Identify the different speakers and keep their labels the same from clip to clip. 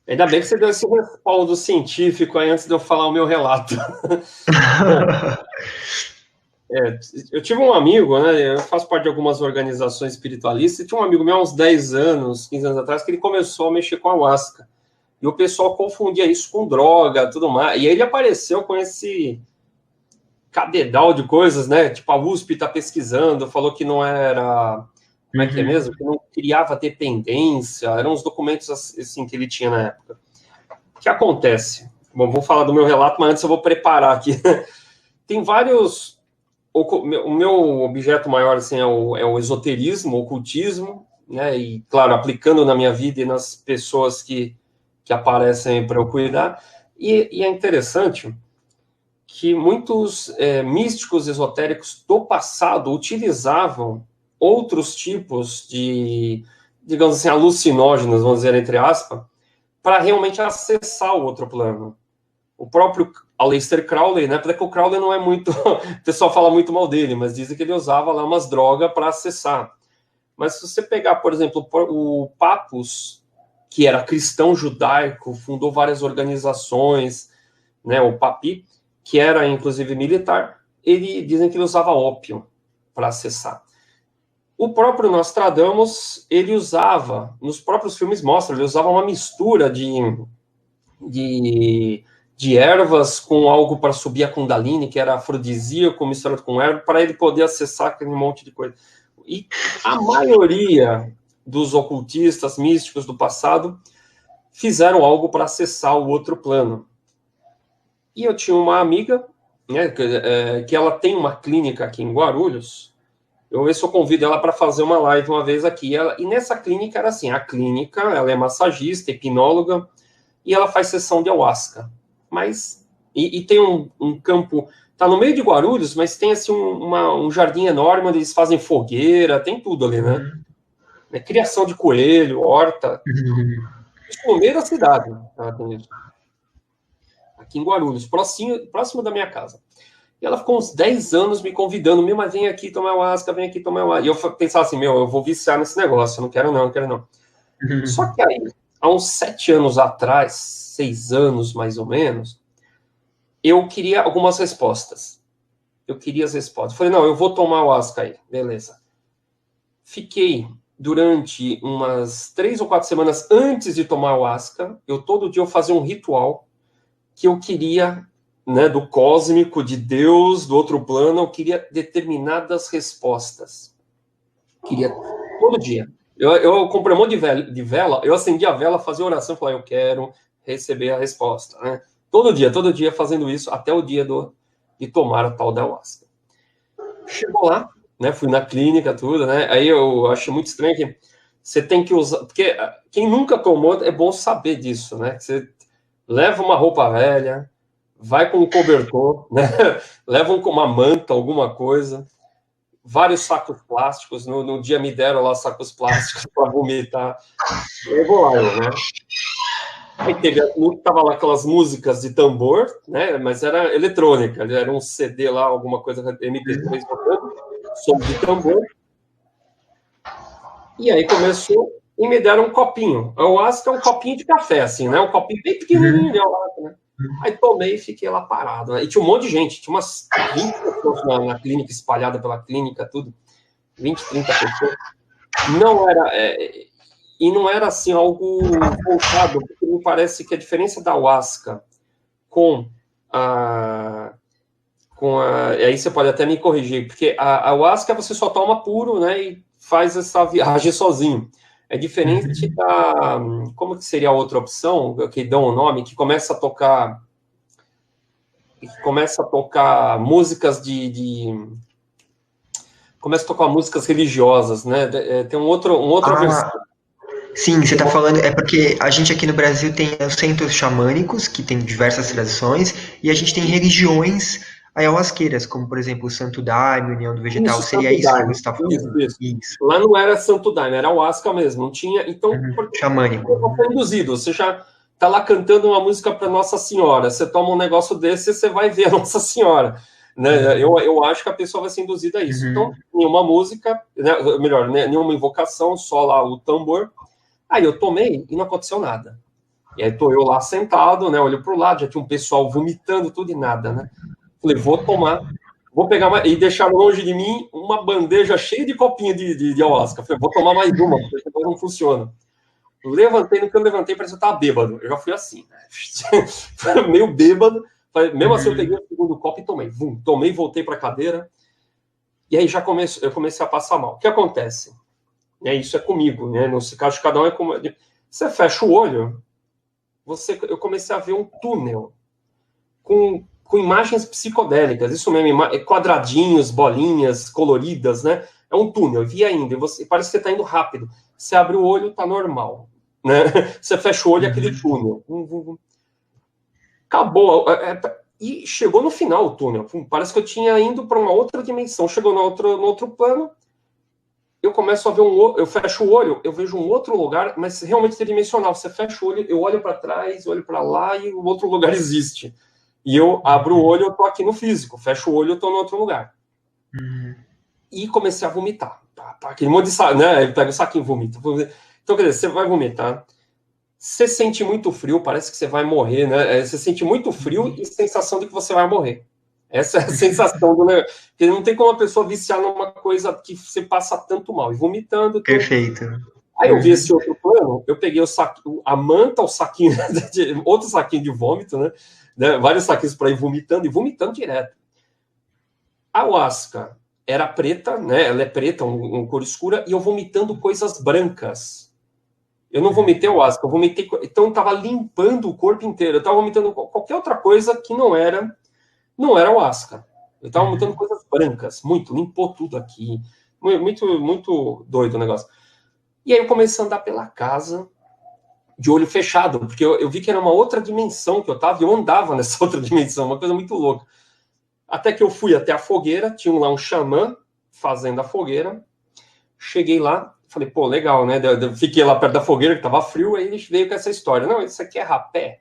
Speaker 1: Ainda bem que você deu esse respaldo científico aí antes de eu falar o meu relato. Bom, eu tive um amigo, né? Eu faço parte de algumas organizações espiritualistas, e tinha um amigo meu há uns 10 anos, 15 anos atrás, que ele começou a mexer com ayahuasca. E o pessoal confundia isso com droga, tudo mais. E aí ele apareceu com esse cabedal de coisas, né? Tipo, a USP está pesquisando, falou que não era... Como é que é mesmo? Que não criava dependência. Eram os documentos assim que ele tinha na época. O que acontece? Bom, vou falar do meu relato, mas antes eu vou preparar aqui. Tem vários... O meu objeto maior assim, é o esoterismo, o ocultismo, né? E, claro, aplicando na minha vida e nas pessoas que aparecem para eu cuidar. E é interessante que muitos místicos esotéricos do passado utilizavam outros tipos de, digamos assim, alucinógenos, vamos dizer, entre aspas, para realmente acessar o outro plano. O próprio Aleister Crowley, né? Porque o Crowley não é muito... O pessoal fala muito mal dele, mas dizem que ele usava lá umas drogas para acessar. Mas se você pegar, por exemplo, o Papus, que era cristão judaico, fundou várias organizações, né? O Papi, que era inclusive militar, dizem que ele usava ópio para acessar. O próprio Nostradamus, ele usava, nos próprios filmes mostra, ele usava uma mistura de ervas com algo para subir a Kundalini, que era afrodisíaco misturado com erva, para ele poder acessar aquele monte de coisa. E a maioria dos ocultistas místicos do passado fizeram algo para acessar o outro plano. E eu tinha uma amiga, né, que ela tem uma clínica aqui em Guarulhos. Eu vou ver se eu convido ela para fazer uma live uma vez aqui. E nessa clínica era assim, a clínica, ela é massagista, hipnóloga, e ela faz sessão de ayahuasca. Mas, e tem um campo, tá no meio de Guarulhos, mas tem assim um jardim enorme onde eles fazem fogueira, tem tudo ali, né? É criação de coelho, horta. Isso no meio da cidade, tá? Aqui em Guarulhos, próximo da minha casa. E ela ficou uns 10 anos me convidando, mas vem aqui tomar ayahuasca, vem aqui tomar ayahuasca. E eu pensava assim, eu vou viciar nesse negócio, eu não quero não. Só que aí, há uns 7 anos atrás, 6 anos mais ou menos, eu queria algumas respostas. Eu queria as respostas. Falei, não, eu vou tomar ayahuasca aí, beleza. Fiquei durante umas 3 ou 4 semanas antes de tomar ayahuasca, todo dia eu fazia um ritual que eu queria, né, do cósmico, de Deus, do outro plano, eu queria determinadas respostas. Queria todo dia. Eu comprei um monte de vela, eu acendi a vela, fazia oração, falei, eu quero receber a resposta, né? Todo dia fazendo isso, até o dia de tomar a tal da ayahuasca. Chegou lá, né? Fui na clínica, tudo, né? Aí eu achei muito estranho que você tem que usar, porque quem nunca tomou, é bom saber disso, né? Que você leva uma roupa velha, vai com um cobertor, né? Leva uma manta, alguma coisa, vários sacos plásticos. No dia me deram lá sacos plásticos para vomitar. E aí vou lá, né? Aí tava lá aquelas músicas de tambor, né? Mas era eletrônica, era um CD lá, alguma coisa MP3 tocando, som de tambor. E aí começou e me deram um copinho. Eu acho que é um copinho de café, assim, né? Um copinho bem pequenininho, né? Aí tomei e fiquei lá parado. Né? E tinha um monte de gente, tinha umas 20 pessoas na clínica, espalhada pela clínica, tudo. 20, 30 pessoas. Não era... e não era, assim, algo voltado, porque me parece que a diferença da ayahuasca com a... Aí você pode até me corrigir, porque a ayahuasca você só toma puro, né? E faz essa viagem sozinho. É diferente da... Como que seria a outra opção, que dão o nome, que começa a tocar músicas começa a tocar músicas religiosas, né? Tem outra versão.
Speaker 2: Sim, você está falando, é porque a gente aqui no Brasil tem os centros xamânicos, que tem diversas tradições, e a gente tem religiões ayahuasqueiras, como por exemplo o Santo Daime, União do Vegetal, seria isso que você está falando?
Speaker 1: Isso. Lá não era Santo Daime, era ayahuasca mesmo, não tinha... Então,
Speaker 2: xamânico.
Speaker 1: Você está induzido, você já está lá cantando uma música para Nossa Senhora, você toma um negócio desse e você vai ver a Nossa Senhora. Né? Eu acho que a pessoa vai ser induzida a isso. Então, nenhuma música, né? Melhor, né? Nenhuma invocação, só lá o tambor. Aí eu tomei e não aconteceu nada. E aí tô eu lá sentado, né? Olho pro lado, já tinha um pessoal vomitando tudo e nada, né? Falei, vou pegar mais, e deixar longe de mim uma bandeja cheia de copinha de ayahuasca. Falei, vou tomar mais uma, porque depois não funciona. Levantei, no que eu levantei, parecia que eu tava bêbado. Eu já fui assim, né? Meio bêbado. Mesmo assim, eu peguei o segundo copo e tomei. Tomei, voltei para a cadeira. E aí eu comecei a passar mal. O que acontece? Isso é comigo, né? No caso de cada um é como. Você fecha o olho, eu comecei a ver um túnel com imagens psicodélicas, isso mesmo, quadradinhos, bolinhas coloridas, né? É um túnel, eu vi ainda, parece que você está indo rápido. Você abre o olho, tá normal, né? Você fecha o olho, aquele túnel. Acabou. E chegou no final o túnel. Parece que eu tinha ido para uma outra dimensão. Chegou no outro plano. Eu começo a ver eu fecho o olho, eu vejo um outro lugar, mas realmente tridimensional. Você fecha o olho, eu olho para trás, olho para lá e o outro lugar existe. E eu abro o olho, eu tô aqui no físico. Fecho o olho, eu tô no outro lugar. E comecei a vomitar. Aquele monte de saco, né? Pega o saquinho e vomita. Então, quer dizer, você vai vomitar. Você sente muito frio, parece que você vai morrer, né? Você sente muito frio e sensação de que você vai morrer. Essa é a sensação do negócio. Porque não tem como a pessoa viciar numa coisa que você passa tanto mal. E vomitando.
Speaker 2: Perfeito.
Speaker 1: Aí eu vi esse outro plano, eu peguei a manta, o saquinho, outro saquinho de vômito, né? Vários saquinhos para ir vomitando, e vomitando direto. A ayahuasca era preta, né? Ela é preta, uma cor escura, e eu vomitando coisas brancas. Eu não vomitei ayahuasca, eu vomitei. Então eu estava limpando o corpo inteiro. Eu estava vomitando qualquer outra coisa que não era ayahuasca. Eu estava vomitando coisas brancas, limpou tudo aqui. Muito, muito doido o negócio. E aí eu comecei a andar pela casa de olho fechado, porque eu vi que era uma outra dimensão que eu estava, e eu andava nessa outra dimensão, uma coisa muito louca. Até que eu fui até a fogueira, tinha lá um xamã fazendo a fogueira. Cheguei lá, falei, pô, legal, né? Fiquei lá perto da fogueira, que estava frio, aí ele veio com essa história. Não, isso aqui é rapé.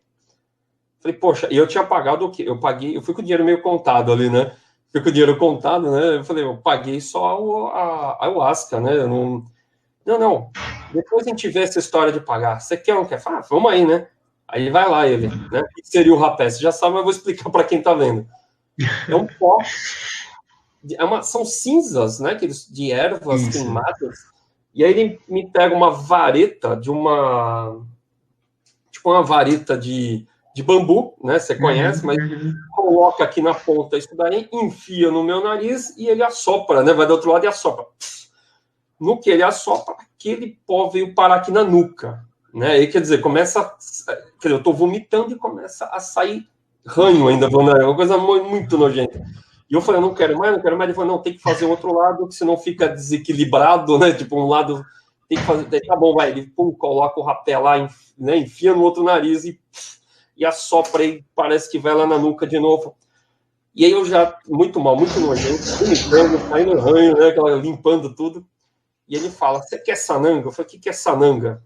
Speaker 1: Falei, poxa, e eu tinha pagado o quê? Eu fui com o dinheiro meio contado ali, né? Fui com o dinheiro contado, né? Eu falei, eu paguei só a ayahuasca, né? Eu não. Depois a gente vê essa história de pagar. Você quer ou não quer? Fala, vamos aí, né? Aí vai lá ele, né? O que seria o rapé? Você já sabe, mas eu vou explicar para quem tá vendo. É um pó. São cinzas, né? De ervas queimadas. E aí ele me pega uma vareta tipo uma vareta de bambu, né? Você conhece, mas coloca aqui na ponta isso daí, enfia no meu nariz e ele assopra, né? Vai do outro lado e assopra. No que ele assopra, aquele pó veio parar aqui na nuca, né? E quer dizer, eu tô vomitando e começa a sair ranho ainda, é uma coisa muito nojenta. E eu falei, eu não quero mais. Ele falou, não, tem que fazer o outro lado, que senão fica desequilibrado, né? Tipo, um lado tem que fazer. Tá bom, vai. Ele coloca o rapé lá, né? Enfia no outro nariz e assopra e parece que vai lá na nuca de novo. E aí eu já, muito mal, muito nojento, vomitando, saindo ranho, né? Limpando tudo. E ele fala, você quer sananga? Eu falei, o que é sananga?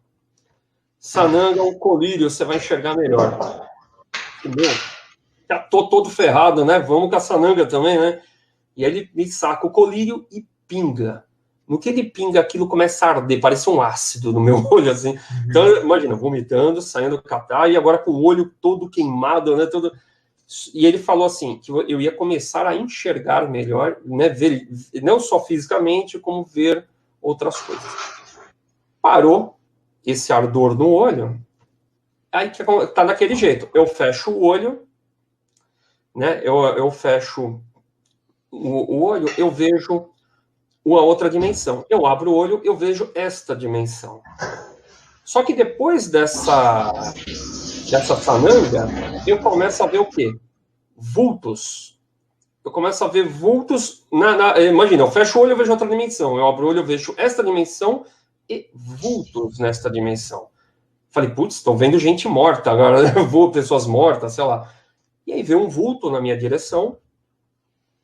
Speaker 1: Sananga é um colírio, você vai enxergar melhor. Meu, já tô todo ferrado, né? Vamos com a sananga também, né? E aí ele me saca o colírio e pinga. No que ele pinga, aquilo começa a arder, parece um ácido no meu olho, assim. Então, imagina, vomitando, saindo do catar, e agora com o olho todo queimado, né? E ele falou assim, que eu ia começar a enxergar melhor, né? Ver, não só fisicamente, como ver outras coisas. Parou esse ardor no olho, aí que tá daquele jeito. Eu fecho o olho, né? Eu fecho o olho, eu vejo uma outra dimensão. Eu abro o olho, eu vejo esta dimensão. Só que depois dessa sananga, eu começo a ver o quê? Vultos. Eu começo a ver vultos. Imagina, eu fecho o olho, eu vejo outra dimensão. Eu abro o olho, eu vejo esta dimensão e vultos nesta dimensão. Falei, putz, estou vendo gente morta agora, né? Pessoas mortas, sei lá. E aí veio um vulto na minha direção,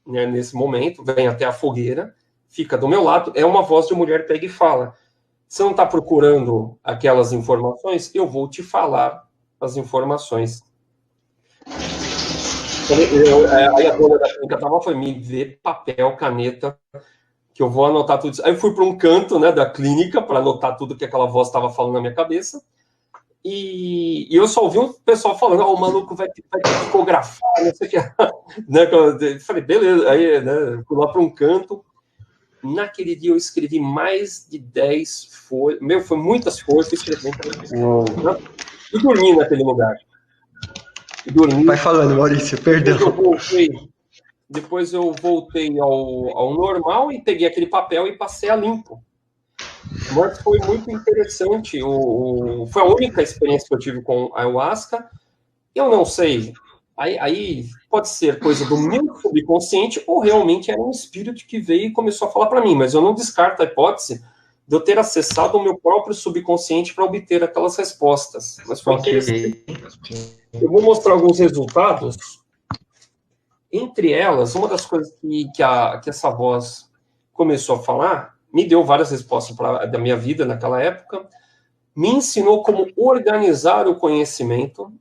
Speaker 1: né, nesse momento, vem até a fogueira, fica do meu lado, é uma voz de mulher, pega e fala, você não está procurando aquelas informações? Eu vou te falar as informações. Aí a dona da clínica estava, foi me ver papel, caneta, que eu vou anotar tudo isso. Aí eu fui para um canto, né, da clínica para anotar tudo que aquela voz estava falando na minha cabeça. E eu só ouvi um pessoal falando, o maluco vai psicografar, não sei o que. Né? Eu falei, beleza. Aí, né, fui lá para um canto. Naquele dia eu escrevi mais de 10 folhas. Foi muitas folhas que eu escrevi. E dormi naquele lugar.
Speaker 2: Vai falando, Maurício, perdão.
Speaker 1: Depois eu voltei ao normal e peguei aquele papel e passei a limpo. Mas foi muito interessante. Foi a única experiência que eu tive com ayahuasca. Eu não sei. Aí pode ser coisa do meu subconsciente ou realmente era um espírito que veio e começou a falar para mim. Mas eu não descarto a hipótese de eu ter acessado o meu próprio subconsciente para obter aquelas respostas. Mas foi interessante. Eu vou mostrar alguns resultados. Entre elas, uma das coisas que essa voz começou a falar, me deu várias respostas da minha vida naquela época, me ensinou como organizar o conhecimento.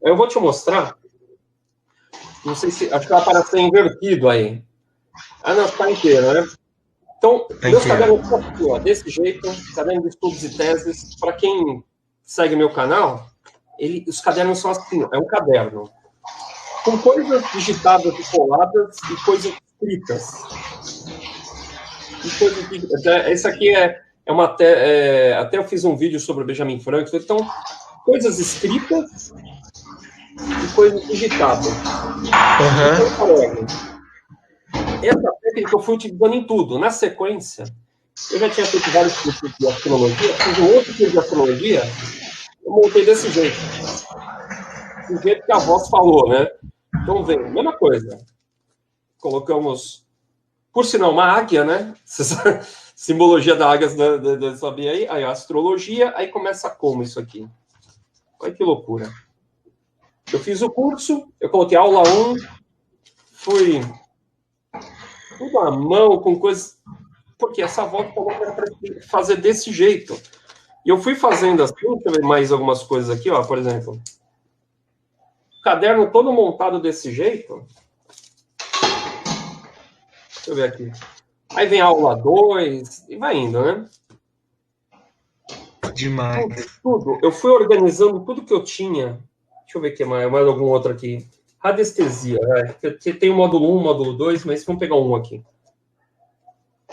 Speaker 1: Eu vou te mostrar. Não sei se... Acho que ela parece invertido aí. Não, está inteiro, né? Então, meus cadernos estão aqui, ó, desse jeito, caderno de estudos e teses. Para quem segue meu canal, os cadernos são assim, é um caderno com coisas digitadas e coladas e coisas escritas. Esse aqui até eu fiz um vídeo sobre o Benjamin Franklin. Então, coisas escritas e coisas digitadas. Essa técnica eu fui utilizando em tudo. Na sequência, eu já tinha feito vários cursos de astrologia, fiz um outro curso de astrologia, eu montei desse jeito. Do jeito que a voz falou, né? Então, vem, mesma coisa. Colocamos, por sinal, uma águia, né? Simbologia da águia, sabia aí? Aí a astrologia, aí começa como isso aqui? Olha que loucura. Eu fiz o curso, eu coloquei aula 1, fui tudo à mão, com coisas... Porque essa volta falou que era para fazer desse jeito. E eu fui fazendo assim, deixa eu ver mais algumas coisas aqui, ó, por exemplo. O caderno todo montado desse jeito. Deixa eu ver aqui. Aí vem a aula 2 e vai indo, né?
Speaker 2: Demais.
Speaker 1: Tudo. Eu fui organizando tudo que eu tinha. Deixa eu ver aqui mais algum outro aqui. Radiestesia. Tem o módulo 1, módulo 2, mas vamos pegar um aqui.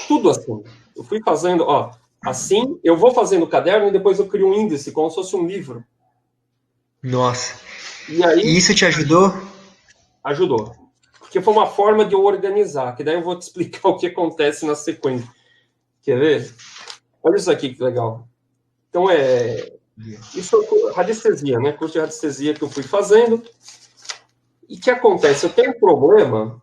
Speaker 1: Tudo assim. Eu fui fazendo, ó, assim, eu vou fazendo o caderno e depois eu crio um índice, como se fosse um livro.
Speaker 2: Nossa.
Speaker 1: E aí,
Speaker 2: isso te ajudou?
Speaker 1: Ajudou. Porque foi uma forma de eu organizar, que daí eu vou te explicar o que acontece na sequência. Quer ver? Olha isso aqui que legal. Então, isso é radiestesia, né? Curso de radiestesia que eu fui fazendo. E o que acontece? Eu tenho um problema.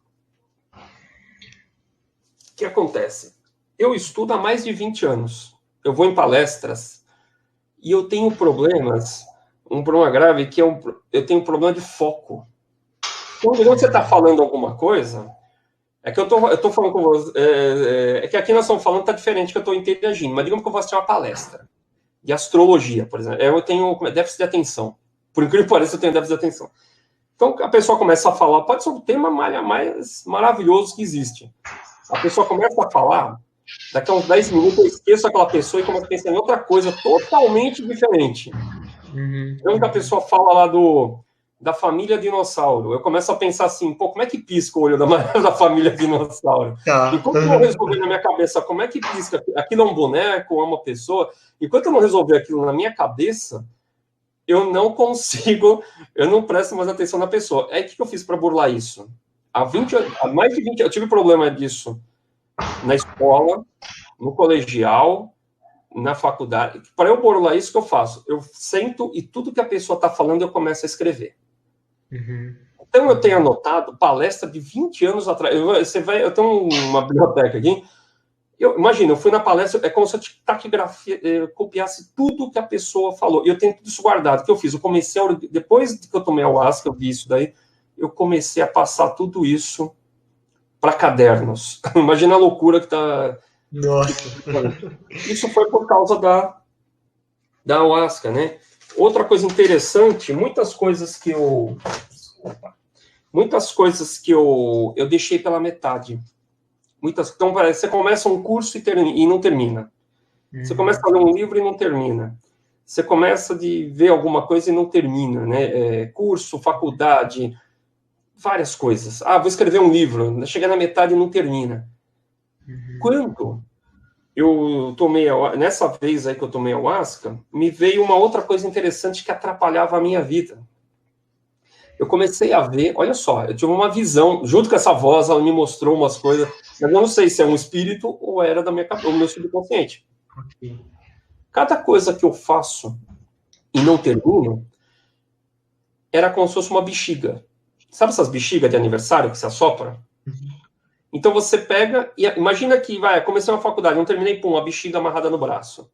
Speaker 1: O que acontece? Eu estudo há mais de 20 anos. Eu vou em palestras e eu tenho problemas, um problema grave, que eu tenho um problema de foco. Então, quando você está falando alguma coisa, é que eu tô falando com você, é que aqui nós estamos falando, está diferente, que eu estou interagindo, mas digamos que eu vou assistir uma palestra de astrologia, por exemplo. Eu tenho déficit de atenção. Por incrível que pareça, eu tenho déficit de atenção. Então, a pessoa começa a falar, pode ser o tema mais maravilhoso que existe. A pessoa começa a falar, daqui a uns 10 minutos eu esqueço aquela pessoa e começo a pensar em outra coisa totalmente diferente. Então, que a pessoa fala lá da família dinossauro, eu começo a pensar assim, pô, como é que pisca o olho da família dinossauro? Enquanto eu não resolver na minha cabeça como é que pisca, aquilo é um boneco, é uma pessoa, enquanto eu não resolver aquilo na minha cabeça, eu não consigo, eu não presto mais atenção na pessoa. Aí, o que eu fiz para burlar isso? Há mais de 20 anos, eu tive problema disso na escola, no colegial, na faculdade. Para eu burlar isso, que eu faço? Eu sento e tudo que a pessoa está falando eu começo a escrever. Então, eu tenho anotado palestra de 20 anos atrás. Eu tenho uma biblioteca aqui. Imagina, eu fui na palestra, é como se eu copiasse tudo que a pessoa falou. E eu tenho tudo isso guardado. O que eu fiz? Eu comecei, depois que eu tomei a ayahuasca, eu vi isso daí, eu comecei a passar tudo isso para cadernos. Imagina a loucura que está...
Speaker 2: Nossa!
Speaker 1: Isso foi por causa da ayahuasca, né? Outra coisa interessante, muitas coisas que eu deixei pela metade. Então, você começa um curso e não termina. Você começa a ler um livro e não termina. Você começa de ver alguma coisa e não termina, né? Curso, faculdade, várias coisas. Vou escrever um livro, chega na metade e não termina. Quando eu tomei, nessa vez aí que eu tomei ayahuasca, me veio uma outra coisa interessante que atrapalhava a minha vida. Eu comecei a ver, olha só, eu tive uma visão, junto com essa voz, ela me mostrou umas coisas, mas eu não sei se é um espírito ou era do meu subconsciente. Cada coisa que eu faço e não termino, era como se fosse uma bexiga. Sabe essas bexigas de aniversário que se assopra? Então você pega, e imagina que, comecei uma faculdade, não terminei, uma bexiga amarrada no braço.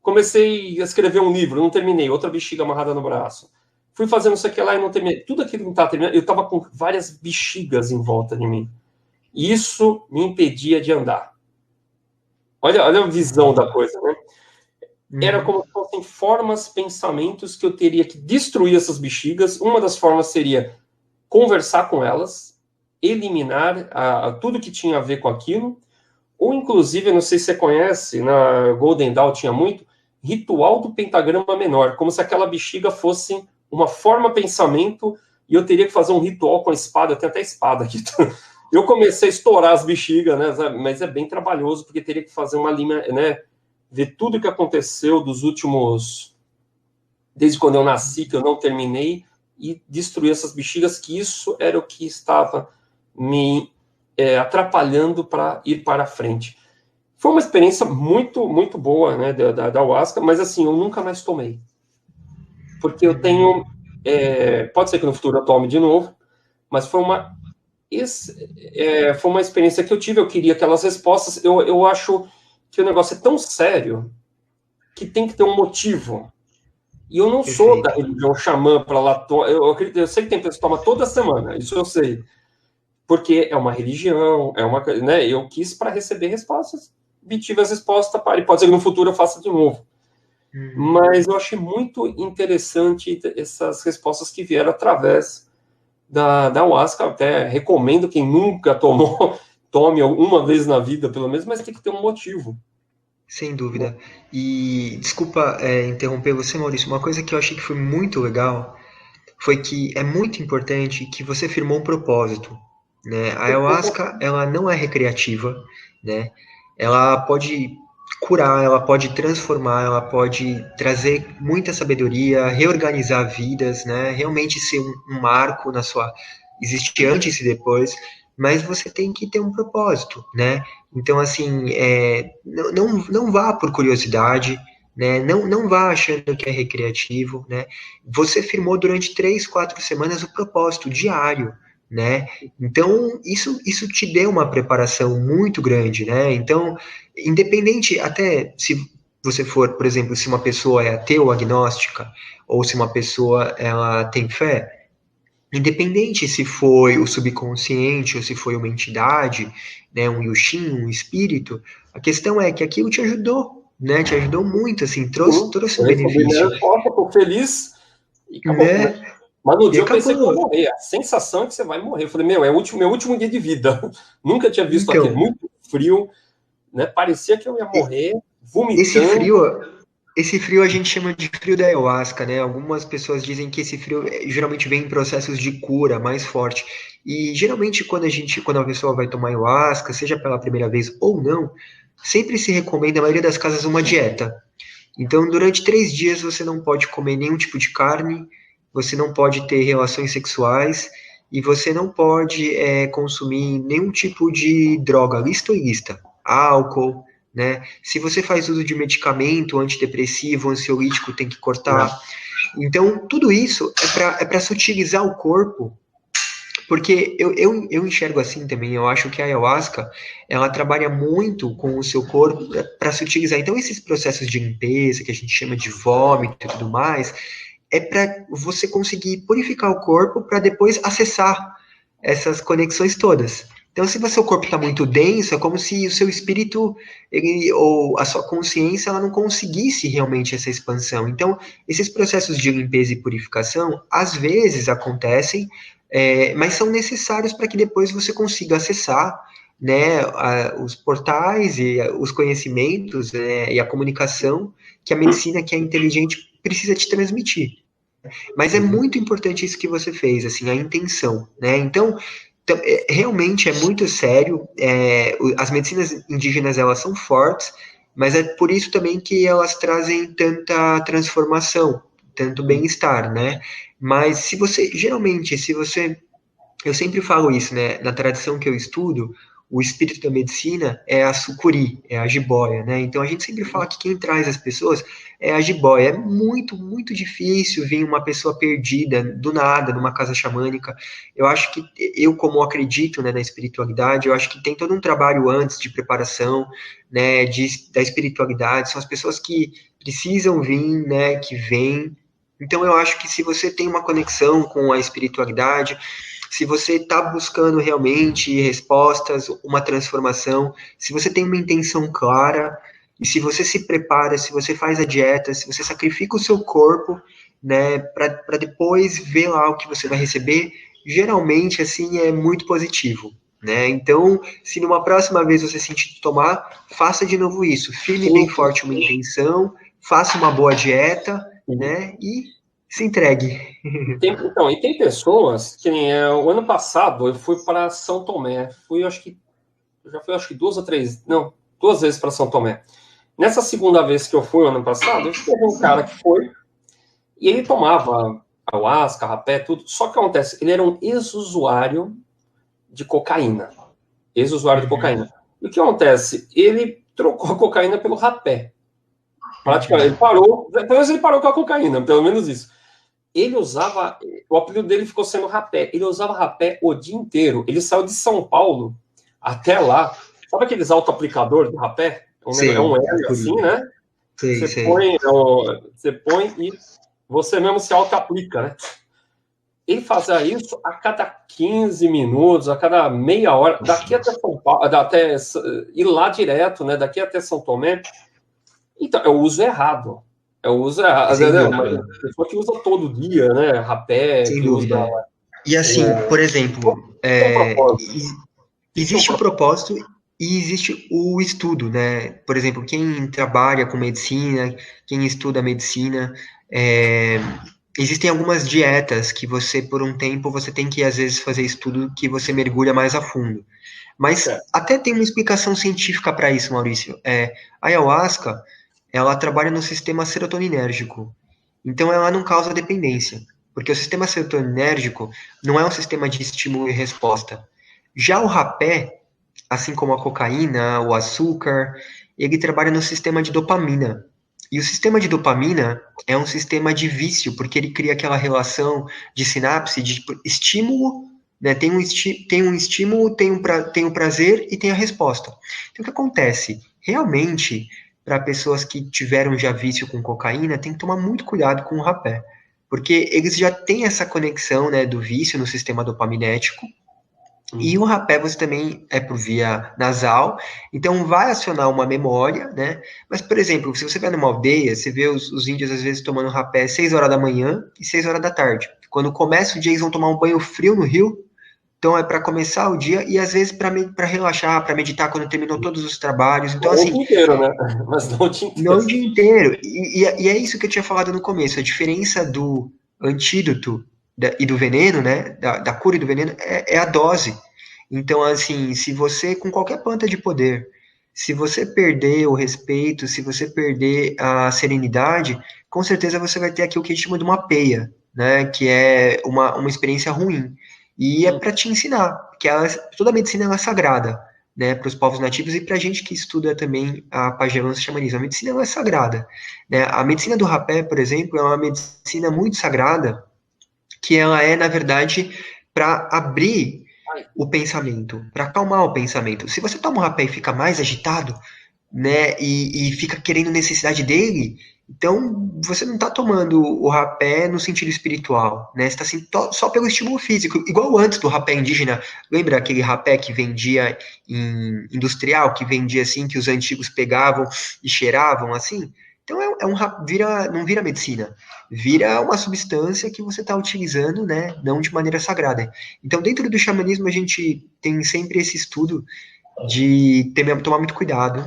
Speaker 1: Comecei a escrever um livro, não terminei, outra bexiga amarrada no braço. Fui fazendo isso aqui lá e não terminei. Tudo aquilo que não estava terminando, eu estava com várias bexigas em volta de mim. E isso me impedia de andar. Olha a visão da coisa, né? Era como se fossem formas, pensamentos que eu teria que destruir essas bexigas. Uma das formas seria conversar com elas, eliminar tudo que tinha a ver com aquilo, ou inclusive, não sei se você conhece, na Golden Dawn tinha muito, ritual do pentagrama menor, como se aquela bexiga fosse uma forma pensamento e eu teria que fazer um ritual com a espada, tem até espada aqui. Eu comecei a estourar as bexigas, né, mas é bem trabalhoso, porque teria que fazer uma linha, né, ver tudo que aconteceu dos últimos, desde quando eu nasci, que eu não terminei, e destruir essas bexigas, que isso era o que estava me atrapalhando para ir para frente. Foi uma experiência muito, muito boa, né, da ayahuasca, mas assim, eu nunca mais tomei. Porque eu tenho, pode ser que no futuro eu tome de novo, mas foi uma experiência que eu tive, eu queria aquelas respostas, eu acho que o negócio é tão sério que tem que ter um motivo. E eu não sou da religião xamã para lá. Eu sei que tem pessoas que tomam toda semana, isso eu sei. Porque é uma religião, né, eu quis para receber respostas, obtive as respostas, e pode ser que no futuro eu faça de novo. Mas eu achei muito interessante essas respostas que vieram através da ayahuasca. Até recomendo quem nunca tomou, tome uma vez na vida, pelo menos, mas tem que ter um motivo.
Speaker 2: Sem dúvida. E desculpa interromper você, Maurício, uma coisa que eu achei que foi muito legal foi que é muito importante que você firmou um propósito, né? A ayahuasca, ela não é recreativa, né? Ela pode curar, ela pode transformar, ela pode trazer muita sabedoria, reorganizar vidas, né? Realmente ser um marco na sua... Existe antes e depois, mas você tem que ter um propósito, né? Então, assim, não vá por curiosidade, né? Não vá achando que é recreativo, né? Você firmou durante 3, 4 semanas o propósito diário, né? Então, isso te deu uma preparação muito grande, né? Então, independente, até se você for, por exemplo, se uma pessoa é ateu ou agnóstica, ou se uma pessoa ela tem fé, independente se foi o subconsciente ou se foi uma entidade, né, um Yushin, um espírito, a questão é que aquilo te ajudou, né? Te ajudou muito, assim, trouxe um benefício.
Speaker 1: Tô feliz e acabou, né? Mas no dia eu pensei que eu ia morrer. A sensação é que você vai morrer. Eu falei, meu último dia de vida. Nunca tinha visto aquele muito frio, né? Parecia que eu ia morrer, vomitando.
Speaker 2: Esse frio a gente chama de frio da ayahuasca, né? Algumas pessoas dizem que esse frio geralmente vem em processos de cura mais forte. E geralmente quando a pessoa vai tomar ayahuasca, seja pela primeira vez ou não, sempre se recomenda, na maioria das casas, uma dieta. Então, durante 3 dias você não pode comer nenhum tipo de carne, você não pode ter relações sexuais e você não pode consumir nenhum tipo de droga, lista ou ilícita, álcool, né? Se você faz uso de medicamento antidepressivo, ansiolítico, tem que cortar. Então, tudo isso é para sutilizar o corpo, porque eu enxergo assim também. Eu acho que a ayahuasca, ela trabalha muito com o seu corpo para sutilizar. Então, esses processos de limpeza, que a gente chama de vômito e tudo mais, é para você conseguir purificar o corpo para depois acessar essas conexões todas. Então, se o seu corpo está muito denso, é como se o seu espírito, ou a sua consciência, ela não conseguisse realmente essa expansão. Então, esses processos de limpeza e purificação, às vezes acontecem, mas são necessários para que depois você consiga acessar né, os portais e os conhecimentos, né, e a comunicação que a medicina, que é inteligente, precisa te transmitir. Mas é muito importante isso que você fez, assim, a intenção, né? Então, realmente é muito sério. As medicinas indígenas, elas são fortes, mas é por isso também que elas trazem tanta transformação, tanto bem-estar, né? Mas geralmente, se você eu sempre falo isso, né? Na tradição que eu estudo, o espírito da medicina é a sucuri, é a jiboia, né? Então a gente sempre fala que quem traz as pessoas é a jiboia. É muito, muito difícil vir uma pessoa perdida do nada numa casa xamânica. Eu acho que eu, como acredito, né, na espiritualidade, eu acho que tem todo um trabalho antes de preparação, né, da espiritualidade. São as pessoas que precisam vir, né, que vêm. Então eu acho que se você tem uma conexão com a espiritualidade, se você está buscando realmente respostas, uma transformação, se você tem uma intenção clara, e se você se prepara, se você faz a dieta, se você sacrifica o seu corpo, né, para depois ver lá o que você vai receber, geralmente, assim, é muito positivo. Né? Então, se numa próxima vez você sentir tomar, faça de novo isso. Firme bem forte uma intenção, faça uma boa dieta, né? E se entregue.
Speaker 1: Então, e tem pessoas que o ano passado eu fui para São Tomé. Já fui acho que duas vezes para São Tomé. Nessa segunda vez que eu fui, ano passado, eu tive um cara que foi e ele tomava ayahuasca, rapé, tudo. Só que acontece, ele era um ex-usuário de cocaína. Ex-usuário de cocaína. E o que acontece? Ele trocou a cocaína pelo rapé. Praticamente, ele parou, pelo menos ele parou com a cocaína, pelo menos isso. Ele usava, o apelido dele ficou sendo rapé. Ele usava rapé o dia inteiro. Ele saiu de São Paulo até lá. Sabe aqueles auto-aplicadores de rapé? É um L assim, né? Você põe e você mesmo se auto-aplica, né? Ele fazia isso a cada 15 minutos, a cada meia hora, daqui até São Paulo, até ir lá direto, né? Daqui até São Tomé. Então, é o uso errado. É o uso errado. A pessoa que usa todo dia, né? Rapé,
Speaker 2: sem
Speaker 1: que
Speaker 2: dúvida.
Speaker 1: usa.
Speaker 2: E assim, por exemplo, existe o propósito e existe o estudo, né? Por exemplo, quem trabalha com medicina, quem estuda medicina, existem algumas dietas que você, por um tempo, você tem que, às vezes, fazer estudo que você mergulha mais a fundo. Mas até tem uma explicação científica para isso, Maurício. A ayahuasca, ela trabalha no sistema serotoninérgico. Então, ela não causa dependência. Porque o sistema serotoninérgico não é um sistema de estímulo e resposta. Já o rapé, assim como a cocaína, o açúcar, ele trabalha no sistema de dopamina. E o sistema de dopamina é um sistema de vício, porque ele cria aquela relação de sinapse, de estímulo, né? Tem um estímulo, tem um prazer e tem a resposta. Então, o que acontece? Realmente, para pessoas que tiveram já vício com cocaína, tem que tomar muito cuidado com o rapé, porque eles já têm essa conexão, né, do vício no sistema dopaminético, e o rapé você também é por via nasal, então vai acionar uma memória, né? Mas, por exemplo, se você vai numa aldeia, você vê os índios às vezes tomando rapé 6 horas da manhã e 6 horas da tarde. Quando começa o dia, eles vão tomar um banho frio no rio, então é para começar o dia e às vezes para relaxar, para meditar quando terminou todos os trabalhos. Então, assim.
Speaker 1: Não o dia inteiro, né? Mas não o dia inteiro.
Speaker 2: Não o dia inteiro. E é isso que eu tinha falado no começo. A diferença do antídoto e do veneno, né? Da cura e do veneno é a dose. Então, assim, se você, com qualquer planta de poder, se você perder o respeito, se você perder a serenidade, com certeza você vai ter aquilo que a gente chama de uma peia, né? Que é uma experiência ruim. E é para te ensinar, que toda a medicina é sagrada, né, para os povos nativos e para a gente que estuda também a pagelança e o xamanismo. A medicina ela é sagrada, né? A medicina do rapé, por exemplo, é uma medicina muito sagrada, que ela é, na verdade, para abrir o pensamento, para acalmar o pensamento. Se você toma um rapé e fica mais agitado, né, e fica querendo necessidade dele, então você não está tomando o rapé no sentido espiritual, né? Você está assim, só pelo estímulo físico, igual antes do rapé indígena. Lembra aquele rapé que vendia em industrial, que vendia assim, que os antigos pegavam e cheiravam assim? Então não vira medicina, vira uma substância que você está utilizando, né? Não de maneira sagrada. Então, dentro do xamanismo, a gente tem sempre esse estudo de tomar muito cuidado,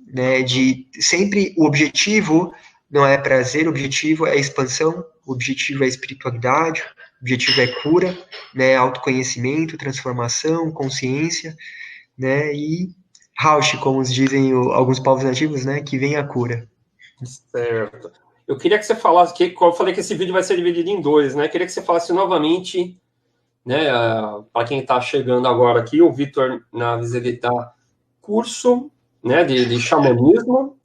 Speaker 2: né, de sempre o objetivo não é prazer, o objetivo é expansão, o objetivo é espiritualidade, o objetivo é cura, né, autoconhecimento, transformação, consciência, né, e Rausch, como dizem alguns povos nativos, né, que vem a cura.
Speaker 1: Certo. Eu queria que você falasse, eu falei que esse vídeo vai ser dividido em dois, né? Queria que você falasse novamente, né, para quem está chegando agora aqui, o Vitor Naves, ele dá curso, né, de xamanismo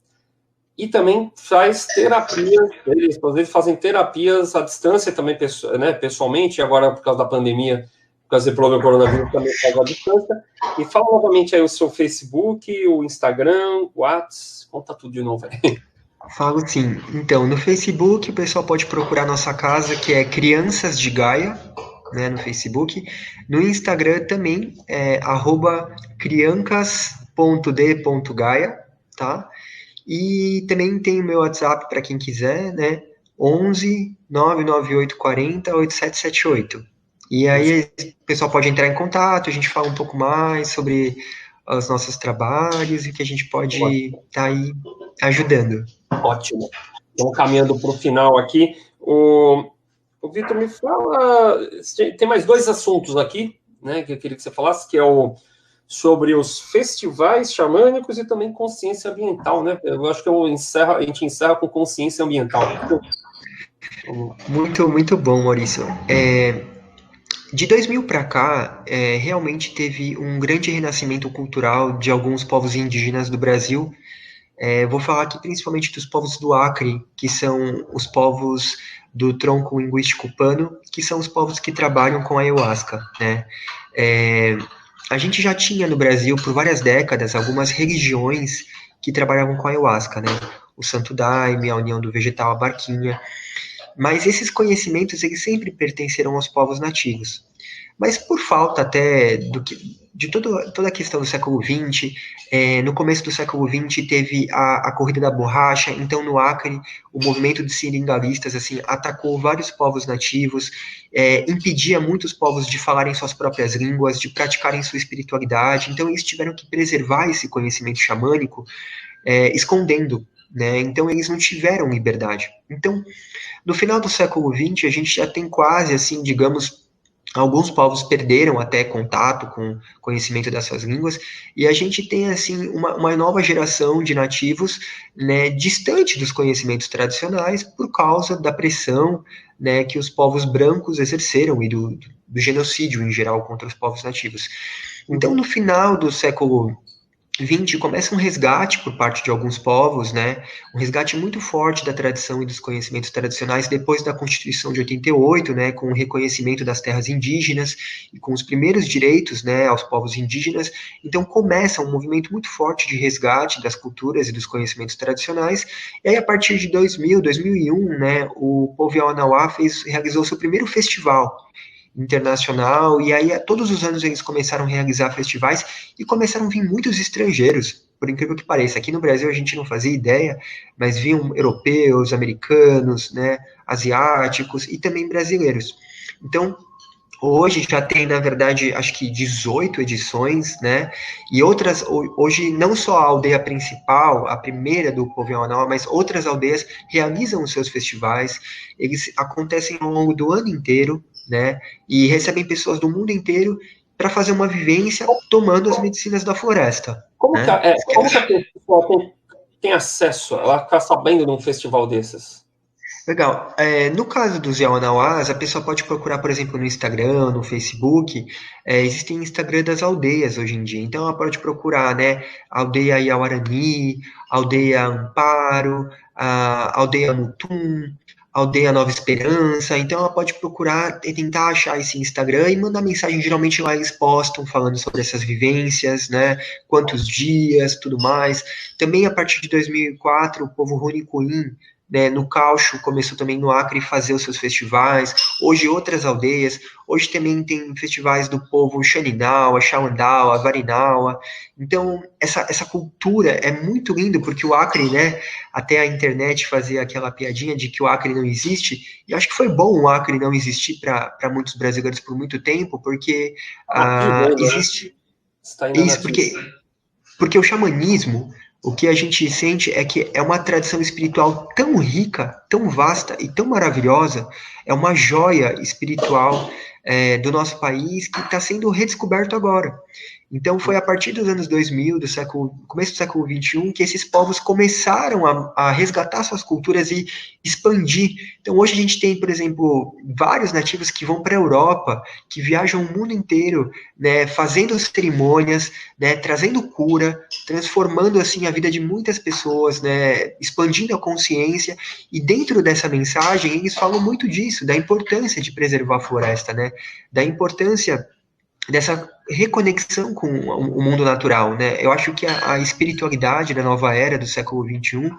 Speaker 1: e também faz terapias, eles fazem terapias à distância também, né, pessoalmente, agora por causa da pandemia, por causa do problema do coronavírus, também faz à distância. E fala novamente aí o seu Facebook, o Instagram, o WhatsApp, conta tudo de novo aí.
Speaker 2: Falo sim. Então, no Facebook, o pessoal pode procurar nossa casa, que é Crianças de Gaia, né, no Facebook. No Instagram também é @criancas.d.gaia, tá? E também tem o meu WhatsApp para quem quiser, né? 11 998 40 8778. E aí o pessoal pode entrar em contato, a gente fala um pouco mais sobre os nossos trabalhos e que a gente pode estar aí ajudando.
Speaker 1: Ótimo. Então, caminhando para o final aqui, o Vitor me fala, tem mais dois assuntos aqui, né, que eu queria que você falasse, que é sobre os festivais xamânicos e também consciência ambiental, né? Eu acho que a gente encerra com consciência ambiental.
Speaker 2: Muito, muito bom, Maurício. De 2000 para cá, realmente teve um grande renascimento cultural de alguns povos indígenas do Brasil. Vou falar aqui principalmente dos povos do Acre, que são os povos do tronco linguístico pano, que são os povos que trabalham com a ayahuasca, né? A gente já tinha no Brasil, por várias décadas, algumas religiões que trabalhavam com a ayahuasca, né? O Santo Daime, a União do Vegetal, a Barquinha. Mas esses conhecimentos, eles sempre pertenceram aos povos nativos. Mas por falta até de toda a questão do século XX, no começo do século XX teve a corrida da borracha, então no Acre o movimento de seringalista assim, atacou vários povos nativos, impedia muitos povos de falarem suas próprias línguas, de praticarem sua espiritualidade, então eles tiveram que preservar esse conhecimento xamânico, escondendo, né? Então eles não tiveram liberdade. Então, no final do século XX, a gente já tem quase, assim, digamos, alguns povos perderam até contato com conhecimento das suas línguas, e a gente tem, assim, uma nova geração de nativos, né, distante dos conhecimentos tradicionais por causa da pressão, né, que os povos brancos exerceram e do genocídio em geral contra os povos nativos. Então, no final do século XX começa um resgate por parte de alguns povos, né? Um resgate muito forte da tradição e dos conhecimentos tradicionais depois da Constituição de 88, né? Com o reconhecimento das terras indígenas e com os primeiros direitos, né? Aos povos indígenas. Então começa um movimento muito forte de resgate das culturas e dos conhecimentos tradicionais. E aí a partir de 2000, 2001, né? O povo Yawanawá realizou seu primeiro festival internacional, e aí todos os anos eles começaram a realizar festivais e começaram a vir muitos estrangeiros, por incrível que pareça. Aqui no Brasil a gente não fazia ideia, mas vinham europeus, americanos, né, asiáticos e também brasileiros. Então, hoje já tem, na verdade, acho que 18 edições, né? E outras, hoje, não só a aldeia principal, a primeira do povo Yawanã, mas outras aldeias realizam os seus festivais. Eles acontecem ao longo do ano inteiro, né? E recebem pessoas do mundo inteiro para fazer uma vivência tomando as medicinas da floresta.
Speaker 1: Como
Speaker 2: né?
Speaker 1: que a pessoa tem acesso? Ela ficar sabendo de um festival desses?
Speaker 2: Legal. No caso dos Yawanawás, a pessoa pode procurar, por exemplo, no Instagram, no Facebook. Existem Instagram das aldeias hoje em dia. Então, ela pode procurar, né? Aldeia Yawarani, Aldeia Amparo, a Aldeia Mutum, Aldeia Nova Esperança. Então, ela pode procurar e tentar achar esse Instagram e mandar mensagem. Geralmente, lá eles postam falando sobre essas vivências, né? Quantos dias, tudo mais. Também, a partir de 2004, o povo Runicuim, né, no Caucho, começou também no Acre fazer os seus festivais, hoje outras aldeias, hoje também tem festivais do povo Xaninawa, Xauandawa, Varinawa, então essa cultura é muito lindo, porque o Acre, né, até a internet fazia aquela piadinha de que o Acre não existe, e acho que foi bom o Acre não existir para muitos brasileiros por muito tempo, porque existe...
Speaker 1: Está ainda
Speaker 2: Isso, porque Porque o xamanismo, o que a gente sente é que é uma tradição espiritual tão rica, tão vasta e tão maravilhosa, é uma joia espiritual do nosso país que está sendo redescoberto agora. Então foi a partir dos anos 2000, começo do século XXI, que esses povos começaram a resgatar suas culturas e expandir. Então hoje a gente tem, por exemplo, vários nativos que vão para a Europa, que viajam o mundo inteiro, né, fazendo cerimônias, né, trazendo cura, transformando assim a vida de muitas pessoas, né, expandindo a consciência. E dentro dessa mensagem eles falam muito disso, da importância de preservar a floresta, né, da importância dessa reconexão com o mundo natural, né? Eu acho que a espiritualidade da nova era do século XXI,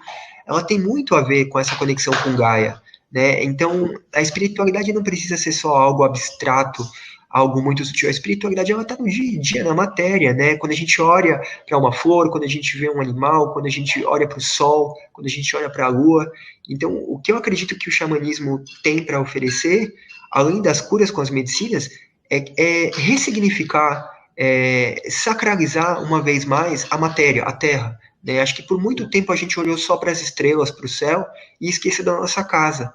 Speaker 2: ela tem muito a ver com essa conexão com Gaia, né? Então, a espiritualidade não precisa ser só algo abstrato, algo muito sutil. A espiritualidade, ela está no dia a dia, na matéria, né? Quando a gente olha para uma flor, quando a gente vê um animal, quando a gente olha para o sol, quando a gente olha para a lua. Então, o que eu acredito que o xamanismo tem para oferecer, além das curas com as medicinas, é ressignificar, sacralizar uma vez mais a matéria, a terra. Né? Acho que por muito tempo a gente olhou só para as estrelas, para o céu, e esqueceu da nossa casa.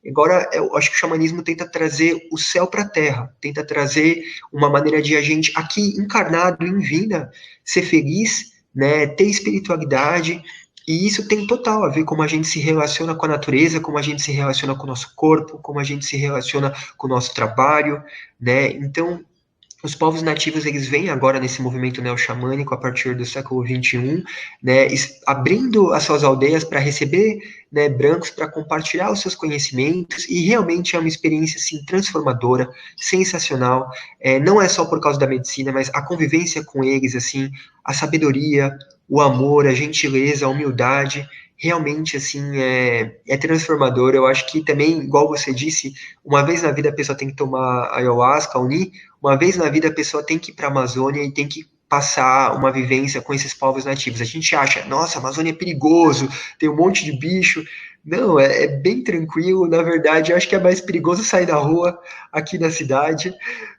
Speaker 2: Agora, eu acho que o xamanismo tenta trazer o céu para a terra, tenta trazer uma maneira de a gente, aqui encarnado, em vida, ser feliz, né, ter espiritualidade, e isso tem total a ver como a gente se relaciona com a natureza, como a gente se relaciona com o nosso corpo, como a gente se relaciona com o nosso trabalho, né? Então, os povos nativos, eles vêm agora nesse movimento neo-xamânico a partir do século XXI, né, abrindo as suas aldeias para receber, né, brancos, para compartilhar os seus conhecimentos, e realmente é uma experiência, assim, transformadora, sensacional. Não é só por causa da medicina, mas a convivência com eles, assim, a sabedoria, o amor, a gentileza, a humildade, realmente, assim, é transformador. Eu acho que também, igual você disse, uma vez na vida a pessoa tem que tomar ayahuasca, uni, uma vez na vida a pessoa tem que ir para a Amazônia e tem que passar uma vivência com esses povos nativos. A gente acha, nossa, a Amazônia é perigoso, tem um monte de bicho. Não, é bem tranquilo. Na verdade, eu acho que é mais perigoso sair na rua aqui na cidade.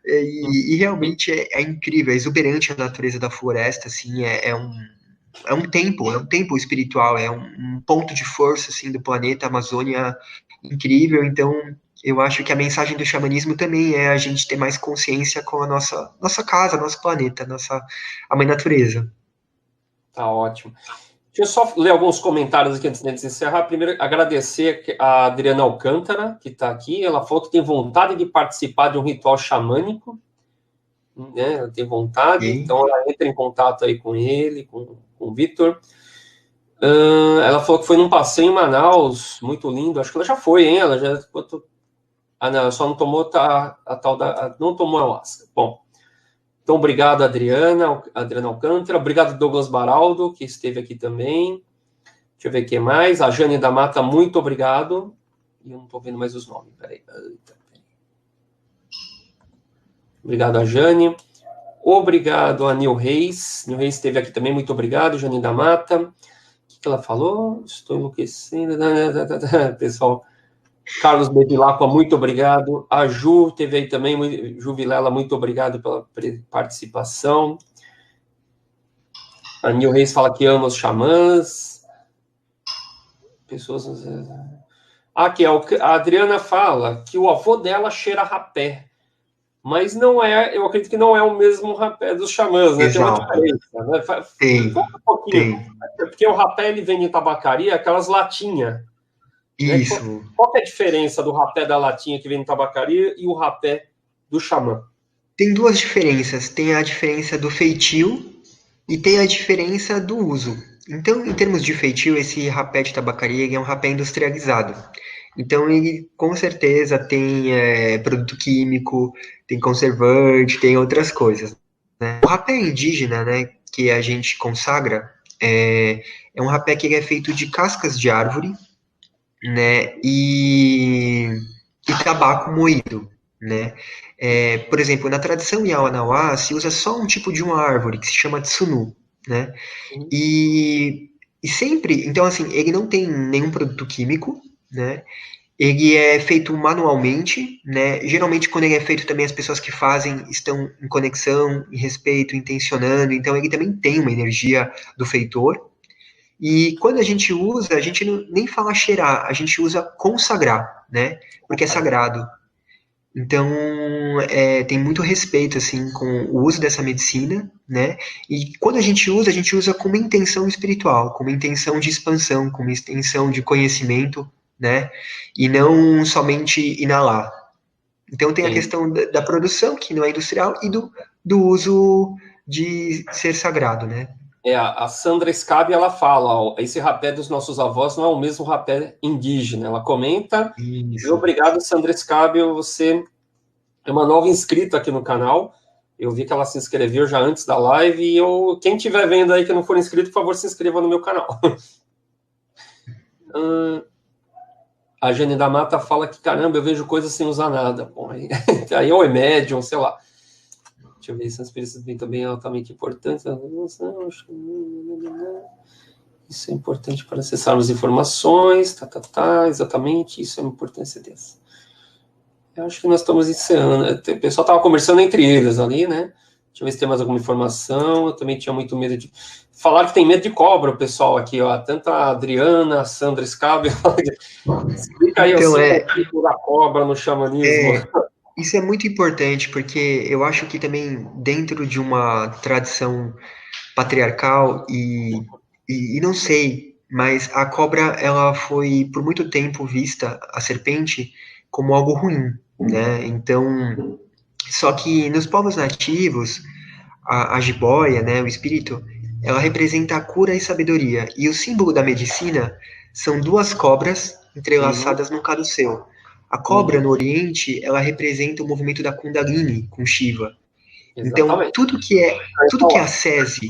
Speaker 2: E realmente é incrível, é exuberante a natureza da floresta, assim, é um templo espiritual, é um ponto de força, assim, do planeta, a Amazônia, incrível. Então, eu acho que a mensagem do xamanismo também é a gente ter mais consciência com a nossa casa, nosso planeta, a mãe natureza.
Speaker 1: Tá ótimo. Deixa eu só ler alguns comentários aqui antes de encerrar. Primeiro, agradecer a Adriana Alcântara, que está aqui. Ela falou que tem vontade de participar de um ritual xamânico, né? Ela tem vontade, então ela entra em contato aí com ele, com o Vitor. Ela falou que foi num passeio em Manaus, muito lindo. Acho que ela já foi, hein? Ela já... não, ela só não tomou a tal da... Não tomou a ayahuasca. Bom, então obrigado, Adriana Alcântara. Obrigado, Douglas Baraldo, que esteve aqui também. Deixa eu ver quem mais. A Jane da Mata, muito obrigado. E eu não estou vendo mais os nomes. Peraí. Obrigado a Jane. Obrigado a Nil Reis. Nil Reis esteve aqui também, muito obrigado. Jane da Mata. O que ela falou? Estou enlouquecendo. Pessoal, Carlos Bevilacqua, muito obrigado. A Ju teve aí também. Ju Vilela, muito obrigado pela participação. A Nil Reis fala que ama os xamãs. Pessoas... Aqui, a Adriana fala que o avô dela cheira rapé. Mas não é, eu acredito que não é o mesmo rapé dos xamãs, né?
Speaker 2: Exato.
Speaker 1: Tem uma diferença, né?
Speaker 2: Tem,
Speaker 1: um pouquinho.
Speaker 2: tem.
Speaker 1: Porque o rapé, ele vem em tabacaria, aquelas latinhas.
Speaker 2: Isso.
Speaker 1: Né? Qual é a diferença do rapé da latinha que vem em tabacaria e o rapé do xamã?
Speaker 2: Tem duas diferenças. Tem a diferença do feitio e tem a diferença do uso. Então, em termos de feitio, esse rapé de tabacaria é um rapé industrializado. Então, ele com certeza tem produto químico, tem conservante, tem outras coisas. Né? O rapé indígena, né, que a gente consagra, é um rapé que ele é feito de cascas de árvore, né, e tabaco moído, né. Por exemplo, na tradição Yawanawá, se usa só um tipo de uma árvore, que se chama tsunu, né, e sempre, então assim, ele não tem nenhum produto químico, né, Ele é feito manualmente, né? Geralmente, quando ele é feito também, as pessoas que fazem estão em conexão, em respeito, intencionando. Então, ele também tem uma energia do feitor. E quando a gente usa, a gente não, nem fala cheirar, a gente usa consagrar, né? Porque é sagrado. Então, tem muito respeito, assim, com o uso dessa medicina, né? E quando a gente usa com uma intenção espiritual, com uma intenção de expansão, com uma intenção de conhecimento, né? E não somente inalar. Então, tem a
Speaker 1: Sim.
Speaker 2: questão da produção, que não é industrial, e do uso de ser sagrado, né?
Speaker 1: A Sandra Scabi, ela fala, ó, esse rapé dos nossos avós não é o mesmo rapé indígena. Ela comenta, e
Speaker 2: Isso.
Speaker 1: obrigado, Sandra Scabi, você é uma nova inscrita aqui no canal. Eu vi que ela se inscreveu já antes da live, e quem estiver vendo aí que não for inscrito, por favor, se inscreva no meu canal. A Jane da Mata fala que, caramba, eu vejo coisas sem usar nada. Bom, aí ou é médium, sei lá. Deixa eu ver se as experiências bem também é altamente importante. Isso é importante para acessarmos informações. Exatamente, isso é uma importância dessa. Eu acho que nós estamos encerrando. O pessoal estava conversando entre eles ali, né? Deixa eu ver se tem mais alguma informação. Eu também tinha muito medo de. Falaram que tem medo de cobra, o pessoal aqui, ó. Tanto a Adriana, a Sandra Scabi. Explica aí
Speaker 2: Então,
Speaker 1: o tipo da cobra no xamanismo.
Speaker 2: isso é muito importante, porque eu acho que também dentro de uma tradição patriarcal e não sei, mas a cobra, ela foi por muito tempo vista, a serpente, como algo ruim, né? Então, só que nos povos nativos, a jiboia, né, o espírito, ela representa a cura e sabedoria. E o símbolo da medicina são duas cobras
Speaker 1: Uhum,
Speaker 2: entrelaçadas num caduceu. A cobra
Speaker 1: uhum,
Speaker 2: no Oriente, ela representa o movimento da Kundalini com Shiva. Então,
Speaker 1: exatamente.
Speaker 2: tudo que é ascese,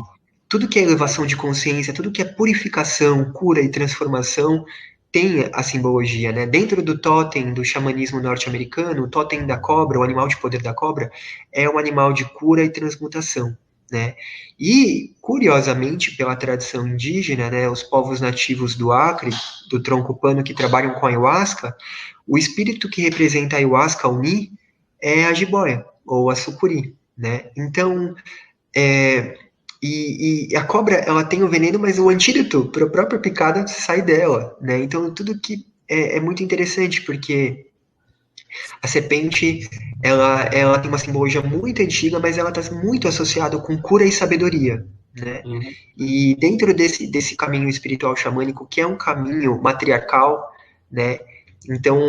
Speaker 2: tudo que é elevação de consciência, tudo que é purificação, cura e transformação, tem a simbologia, né? Dentro do totem do xamanismo norte-americano, o totem da cobra, o animal de poder da cobra, é um animal de cura e transmutação, né? E, curiosamente, pela tradição indígena, né, os povos nativos do Acre, do tronco pano que trabalham com ayahuasca, o espírito que representa a ayahuasca, o Ni, é a jiboia, ou a sucuri, né? Então, é, e a cobra, ela tem o veneno, mas o antídoto para a própria picada sai dela, né? Então, tudo que é muito interessante, porque a serpente, ela tem uma simbologia muito antiga, mas ela está muito associada com cura e sabedoria, né?
Speaker 1: Uhum,
Speaker 2: E dentro desse caminho espiritual xamânico, que é um caminho matriarcal, né? Então,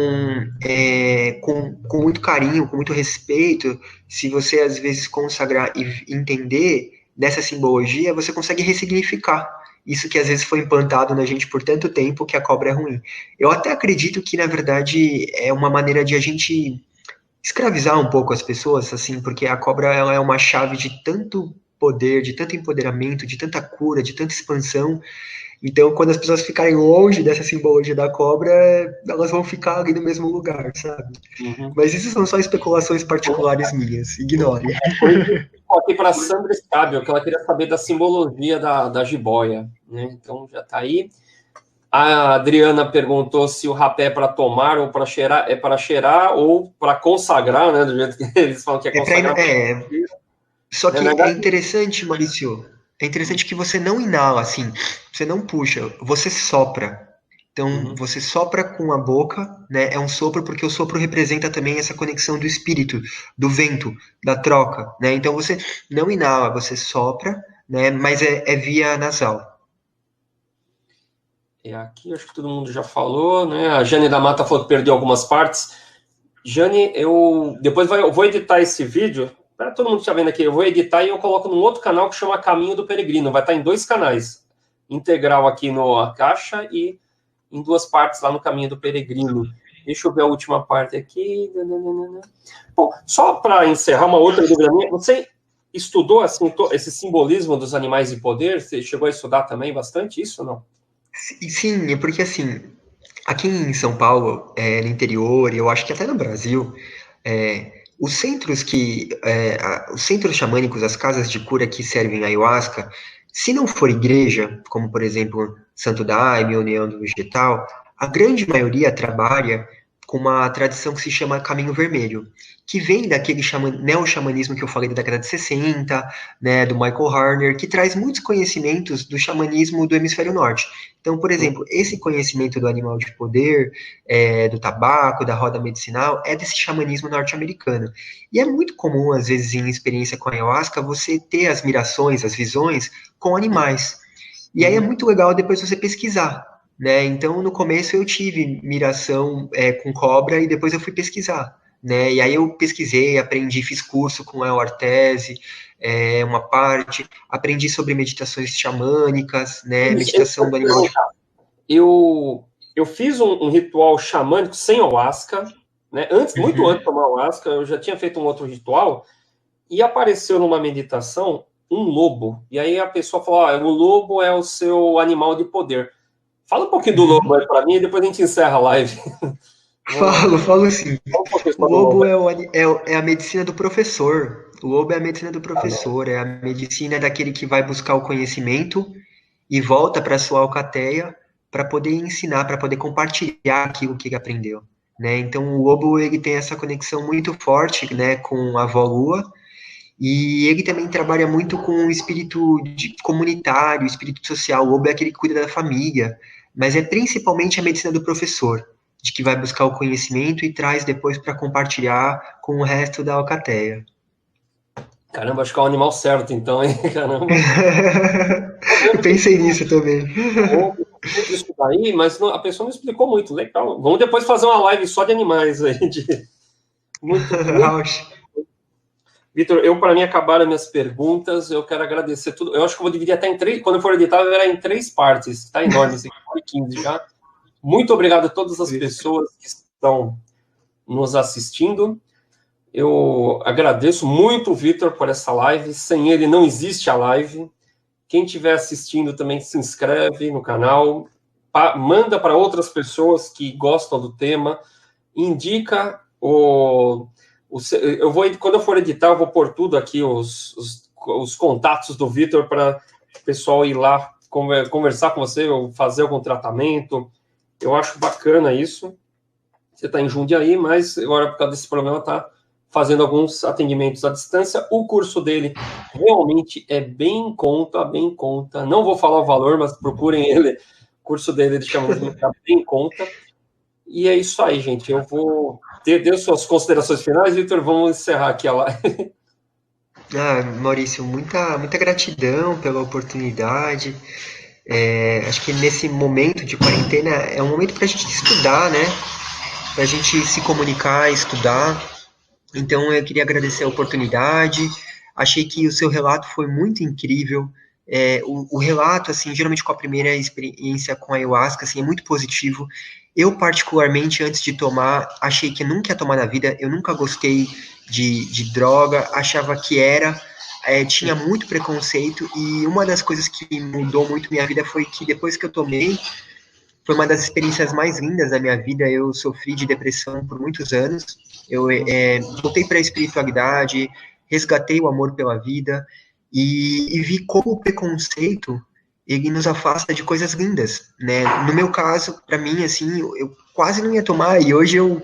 Speaker 2: com muito carinho, com muito respeito, se você às vezes consagrar e entender dessa simbologia, você consegue ressignificar isso que às vezes foi implantado na gente por tanto tempo que a cobra é ruim. Eu até acredito que, na verdade, é uma maneira de a gente escravizar um pouco as pessoas, assim, porque a cobra ela é uma chave de tanto poder, de tanto empoderamento, de tanta cura, de tanta expansão. Então, quando as pessoas ficarem longe dessa simbologia da cobra, elas vão ficar ali no mesmo lugar, sabe?
Speaker 1: uhum.
Speaker 2: Mas isso são só especulações particulares minhas, ignore.
Speaker 1: Aqui para a Sandra Scabio, que ela queria saber da simbologia da jiboia, né? Então já está aí. A Adriana perguntou se o rapé é para tomar ou para cheirar, é para cheirar ou para consagrar, né? Do jeito que eles falam que é
Speaker 2: É pra,
Speaker 1: consagrar.
Speaker 2: só
Speaker 1: Na
Speaker 2: que é
Speaker 1: verdade,
Speaker 2: interessante, Maurício, é interessante que você não inala assim, você não puxa, você sopra. Então,
Speaker 1: uhum.
Speaker 2: você sopra com a boca, né? É um sopro porque o sopro representa também essa conexão do espírito, do vento, da troca, né? Então você não inala, você sopra, né? Mas é via nasal.
Speaker 1: Aqui acho que todo mundo já falou, né? A Jane da Mata falou que perdeu algumas partes. Jane, eu vou editar esse vídeo. Para todo mundo que está vendo aqui, eu vou editar e eu coloco num outro canal que chama Caminho do Peregrino. Vai estar em dois canais. Integral aqui no Caixa e em duas partes lá no Caminho do Peregrino. Deixa eu ver a última parte aqui. Bom, só para encerrar uma outra dúvida minha, você estudou assim, esse simbolismo dos animais de poder? Você chegou a estudar também bastante isso ou não?
Speaker 2: Sim, é porque assim, aqui em São Paulo, no interior, e eu acho que até no Brasil, os centros xamânicos, as casas de cura que servem ayahuasca, se não for igreja, como por exemplo Santo Daime, União do Vegetal, a grande maioria trabalha com uma tradição que se chama Caminho Vermelho, que vem daquele neo-xamanismo que eu falei da década de 60, né, do Michael Harner, que traz muitos conhecimentos do xamanismo do hemisfério norte. Então, por exemplo, esse conhecimento do animal de poder, do tabaco, da roda medicinal, é desse xamanismo norte-americano. E é muito comum, às vezes, em experiência com a ayahuasca, você ter as mirações, as visões com animais. E aí é muito legal depois você pesquisar, né? Então, no começo eu tive miração com cobra e depois eu fui pesquisar, né? E aí eu pesquisei, aprendi, fiz curso com a Ortese, uma parte, aprendi sobre meditações xamânicas, né? Meditação do animal.
Speaker 1: Eu fiz um ritual xamânico sem ayahuasca, né? Muito antes de tomar ayahuasca, eu já tinha feito um outro ritual e apareceu numa meditação um lobo. E aí a pessoa falou, o lobo é o seu animal de poder. Fala um pouquinho do lobo aí para mim e depois a gente encerra a live.
Speaker 2: Falo sim. O lobo é a medicina do professor. O lobo é a medicina do professor, é a medicina daquele que vai buscar o conhecimento e volta para sua alcateia para poder ensinar, para poder compartilhar aquilo que ele aprendeu, né? Então o lobo ele tem essa conexão muito forte, né, com a avó Lua. E ele também trabalha muito com o espírito comunitário, o espírito social. O lobo é aquele que cuida da família, mas é principalmente a medicina do professor, de que vai buscar o conhecimento e traz depois para compartilhar com o resto da alcateia.
Speaker 1: Caramba, acho que é o animal certo, então, hein? Caramba.
Speaker 2: Eu pensei nisso também.
Speaker 1: Isso daí, mas a pessoa não explicou muito. Legal. Vamos depois fazer uma live só de animais aí. Muito. Vitor, para mim acabaram minhas perguntas. Eu quero agradecer tudo. Eu acho que eu vou dividir até em 3. Quando eu for editar, eu verá em 3 partes. Está enorme, esse aqui, 15 já. Muito obrigado a todas as pessoas que estão nos assistindo. Eu agradeço muito o Vitor por essa live. Sem ele não existe a live. Quem estiver assistindo também se inscreve no canal. Manda para outras pessoas que gostam do tema. Indica quando eu for editar, eu vou pôr tudo aqui, os contatos do Vitor, para o pessoal ir lá conversar com você, ou fazer algum tratamento. Eu acho bacana isso. Você está em Jundiaí, mas agora, por causa desse problema, está fazendo alguns atendimentos à distância. O curso dele realmente é bem em conta. Não vou falar o valor, mas procurem ele. O curso dele de xamanismo está bem em conta. E é isso aí, gente. Eu vou ter suas considerações finais, Vitor. Vamos encerrar aqui a live.
Speaker 2: Maurício, muita gratidão pela oportunidade. Acho que nesse momento de quarentena é um momento para a gente estudar, né? Para a gente se comunicar, estudar. Então, eu queria agradecer a oportunidade. Achei que o seu relato foi muito incrível. O relato, assim, geralmente com a primeira experiência com a ayahuasca, assim, é muito positivo. Eu, particularmente, antes de tomar, achei que eu nunca ia tomar na vida. Eu nunca gostei de droga. Achava que tinha muito preconceito. E uma das coisas que mudou muito minha vida foi que depois que eu tomei, foi uma das experiências mais lindas da minha vida. Eu sofri de depressão por muitos anos. Eu voltei para a espiritualidade, resgatei o amor pela vida e vi como o preconceito ele nos afasta de coisas lindas, né? No meu caso, para mim, assim, eu quase não ia tomar e hoje eu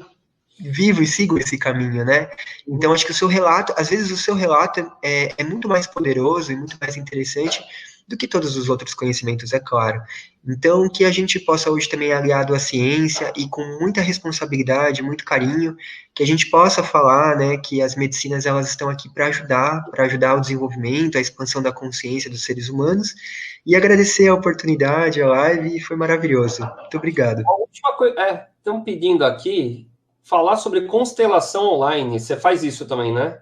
Speaker 2: vivo e sigo esse caminho, né? Então, acho que o seu relato, às vezes o seu relato é muito mais poderoso e muito mais interessante do que todos os outros conhecimentos, é claro. Então, que a gente possa hoje também, aliado à ciência e com muita responsabilidade, muito carinho, que a gente possa falar, né, que as medicinas, elas estão aqui para ajudar o desenvolvimento, a expansão da consciência dos seres humanos, e agradecer a oportunidade, a live, foi maravilhoso. Muito obrigado.
Speaker 1: A última coisa, estão pedindo aqui, falar sobre constelação online. Você faz isso também, né?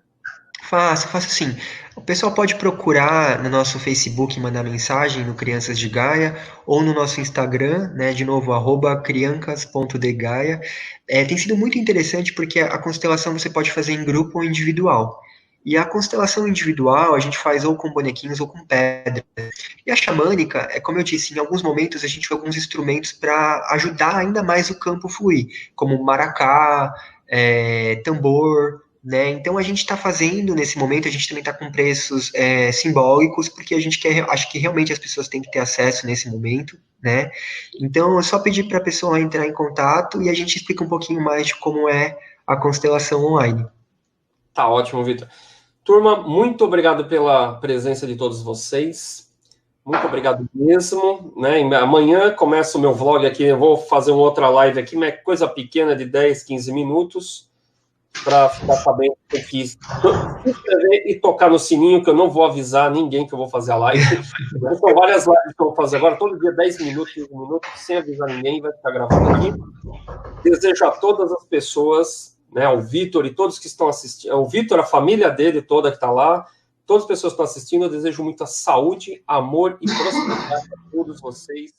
Speaker 2: Faço sim. O pessoal pode procurar no nosso Facebook, mandar mensagem no Crianças de Gaia, ou no nosso Instagram, né, de novo, @criancas.degaia. Tem sido muito interessante porque a constelação você pode fazer em grupo ou individual. E a constelação individual a gente faz ou com bonequinhos ou com pedra. E a xamânica, como eu disse, em alguns momentos a gente tem alguns instrumentos para ajudar ainda mais o campo fluir, como maracá, tambor, né? Então a gente está fazendo nesse momento, a gente também está com preços simbólicos, porque a gente quer, acho que realmente as pessoas têm que ter acesso nesse momento, né? Então é só pedir para a pessoa entrar em contato e a gente explica um pouquinho mais de como é a constelação online.
Speaker 1: Tá ótimo, Vitor. Turma, muito obrigado pela presença de todos vocês. Muito obrigado mesmo, né? Amanhã começa o meu vlog aqui, eu vou fazer uma outra live aqui, mas coisa pequena de 10, 15 minutos, para ficar sabendo que tem que se inscrever e tocar no sininho, que eu não vou avisar ninguém que eu vou fazer a live. São várias lives que eu vou fazer agora, todo dia 10 minutos, 15 minutos, sem avisar ninguém, vai ficar gravado aqui. Desejo a todas as pessoas, né, o Vitor e todos que estão assistindo, o Vitor, a família dele toda que está lá, todas as pessoas que estão assistindo, eu desejo muita saúde, amor e prosperidade a todos vocês.